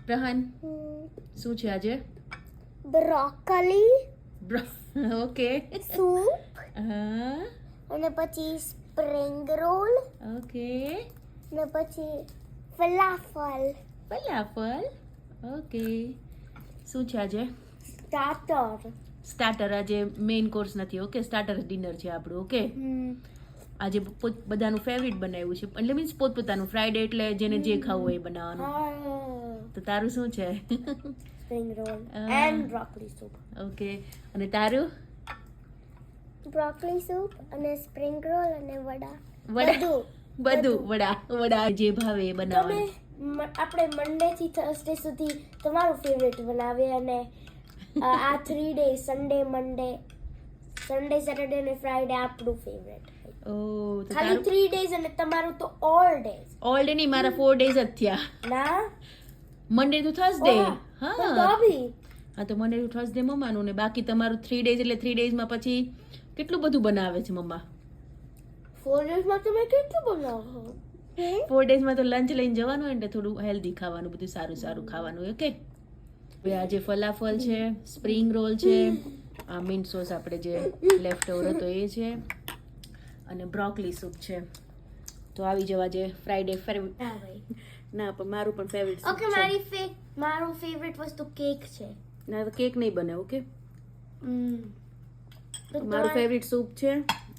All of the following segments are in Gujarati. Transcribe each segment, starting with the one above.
પ્રહાન શું છે આજે? Broccoli okay. સૂપ હા અને પછી સ્પ્રિંગ રોલ ઓકે. અને પછી ફલાફલ ફલાફલ. ઓકે. શું છે આજે? સ્ટાર્ટર. આજે મેઇન કોર્સ નથી. ઓકે, સ્ટાર્ટર ડિનર છે આપણું. ઓકે, આજે બધાનું ફેવરિટ બનાવ્યું છે, એટલે મીન્સ પોતપોતાનું. ફ્રાઈડે એટલે જેને જે ખાવું હોય એ બનાવવાનું. તો તારું શું છે? Spring roll and broccoli soup. Okay, અને તારું? બ્રોકોલી સૂપ અને સ્પ્રિંગ રોલ અને વડા. બધું વડા જે ભાવે એ બનાવવાનું. આપણે મંડે થી થર્સડે સુધી તમારું ફેવરેટ બનાવીએ અને આ 3 ડેઝ સન્ડે મંડે સન્ડે સેટરડે અને ફ્રાઈડે આપણું ફેવરેટ. ઓ, તો ખાલી 3 ડેઝ અને તમારું તો ઓલ ડેઝ. ઓલ ડે નહીં, મારા 4 ડેઝ જ થયા. ના, મંડે ટુ થર્સડે. હા હા તો મંડે ટુ થર્સડે મમ્માનું ને બાકી તમારું 3 ડેઝ એટલે 3 ડેઝમાં પછી કેટલું બધું બનાવે છે મમ્મા? 4 ડેઝમાં તમે કેટલું બનાવો? 4 ડેઝમાં તો લંચ લઈને જવાનું હોય એટલે થોડું હેલ્ધી ખાવાનું, બધું સારું ખાવાનું. ઓકે, હવે આજે ફલાફલ છે, સ્પ્રિંગ રોલ છે, આ મિન્ટ સોસ આપણે જે લેફ્ટ ઓવર હતો એ છે, અને બ્રોકોલી સૂપ છે. તો આવી જવા જે ફ્રાઈડે ફેવરિટ. ના, પણ મારું પણ ફેવરિટ સૂપ ઓકે, મારું ફેવરિટ વસ્તુ કેક છે. ના, તો કેક નહીં બને. ઓકે, મારું ફેવરિટ સૂપ છે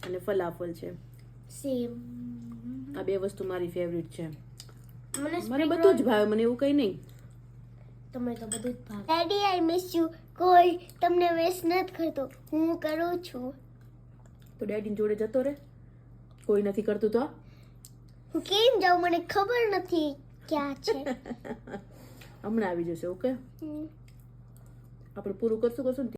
અને ફલાફલ છે. સેમ. આ બે વસ્તુ મારી ફેવરિટ છે. મને બધું જ ભાવે, મને એવું કઈ નહીં. તમને તો બધું જ ભાવે. Daddy, I miss you. કોઈ તમને મિસ નથી કરતો, હું કરું છું. તો ડેડી જોડે જતો રે. કોઈ નથી કરતું તો હું કેમ જાઉં? મને ખબર નથી ક્યાં છે. હમણાં આવી જશે. ઓકે, આપણે પૂરું કરશું.